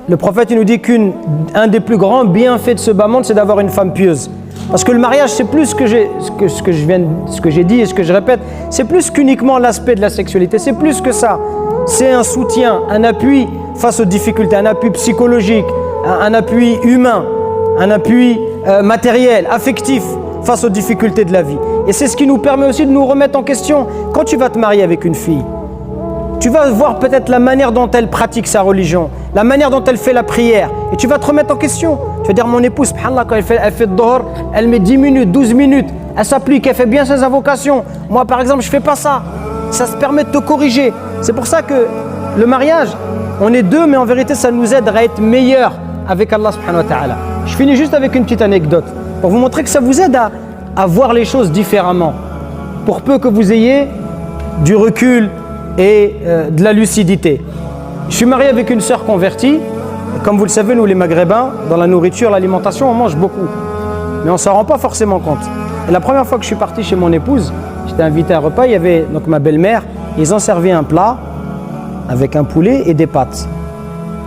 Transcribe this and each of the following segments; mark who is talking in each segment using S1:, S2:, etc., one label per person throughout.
S1: le prophète il nous dit qu'un des plus grands bienfaits de ce bas monde, c'est d'avoir une femme pieuse. Parce que le mariage, c'est plus ce que j'ai dit et ce que je répète, c'est plus qu'uniquement l'aspect de la sexualité, c'est plus que ça. C'est un soutien, un appui face aux difficultés, un appui psychologique, un appui humain, un appui matériel, affectif face aux difficultés de la vie. Et c'est ce qui nous permet aussi de nous remettre en question. Quand tu vas te marier avec une fille, tu vas voir peut-être la manière dont elle pratique sa religion, la manière dont elle fait la prière, et tu vas te remettre en question. Tu vas dire, mon épouse, subhanallah, quand elle fait le dhuhr, elle met 10 minutes, 12 minutes, elle s'applique, elle fait bien ses invocations. Moi, par exemple, je ne fais pas ça. Ça se permet de te corriger. C'est pour ça que le mariage, on est deux, mais en vérité, ça nous aide à être meilleurs avec Allah subhanahu wa ta'ala. Je finis juste avec une petite anecdote, pour vous montrer que ça vous aide à voir les choses différemment. Pour peu que vous ayez du recul et de la lucidité. Je suis marié avec une sœur convertie. Comme vous le savez, nous les Maghrébins, dans la nourriture, l'alimentation, on mange beaucoup. Mais on ne s'en rend pas forcément compte. Et la première fois que je suis parti chez mon épouse, j'étais invité à un repas, il y avait donc ma belle-mère, ils ont servi un plat avec un poulet et des pâtes.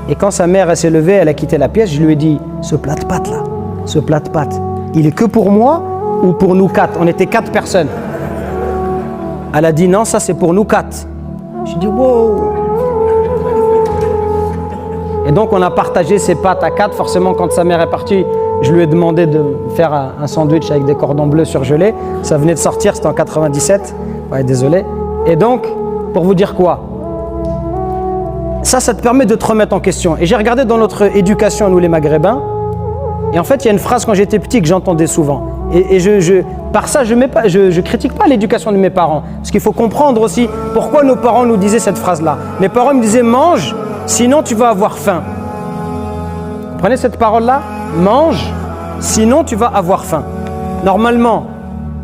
S1: Et quand sa mère s'est levée, elle a quitté la pièce, je lui ai dit, ce plat de pâtes là, ce plat de pâtes, il est que pour moi ou pour nous quatre? On était 4 personnes. Elle a dit, non, ça c'est pour nous 4. J'ai dit, wow. Et donc on a partagé ces pâtes à 4. Forcément, quand sa mère est partie, je lui ai demandé de faire un sandwich avec des cordons bleus surgelés. Ça venait de sortir, c'était en 97. Ouais, désolé. Et donc, pour vous dire quoi? Ça te permet de te remettre en question. Et j'ai regardé dans notre éducation, nous les Maghrébins, et en fait, il y a une phrase quand j'étais petit que j'entendais souvent. Et par ça, je critique pas l'éducation de mes parents. Parce qu'il faut comprendre aussi pourquoi nos parents nous disaient cette phrase-là. Mes parents me disaient, mange, sinon tu vas avoir faim. Vous comprenez cette parole-là? Mange, sinon tu vas avoir faim. Normalement,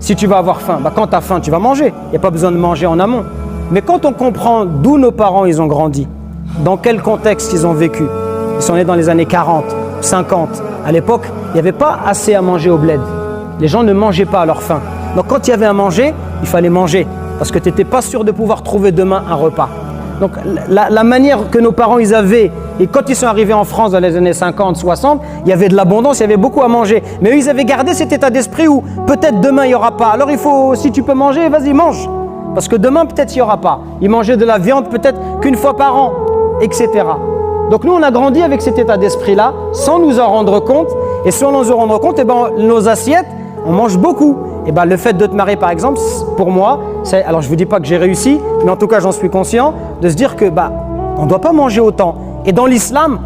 S1: si tu vas avoir faim, quand tu as faim, tu vas manger. Il n'y a pas besoin de manger en amont. Mais quand on comprend d'où nos parents ils ont grandi, dans quel contexte ils ont vécu, ils sont nés dans les années 40, 50. À l'époque, il n'y avait pas assez à manger au bled. Les gens ne mangeaient pas à leur faim. Donc quand il y avait à manger, il fallait manger. Parce que tu n'étais pas sûr de pouvoir trouver demain un repas. Donc la manière que nos parents ils avaient, et quand ils sont arrivés en France dans les années 50, 60, il y avait de l'abondance, il y avait beaucoup à manger. Mais eux, ils avaient gardé cet état d'esprit où peut-être demain il n'y aura pas. Alors il faut, si tu peux manger, vas-y, mange. Parce que demain peut-être il n'y aura pas. Ils mangeaient de la viande peut-être qu'une fois par an, etc. Donc nous on a grandi avec cet état d'esprit-là, sans nous en rendre compte. Et sans nous en rendre compte, nos assiettes, on mange beaucoup. Et le fait de te marier par exemple, pour moi, alors je ne vous dis pas que j'ai réussi, mais en tout cas j'en suis conscient, de se dire que on ne doit pas manger autant. Et dans l'islam,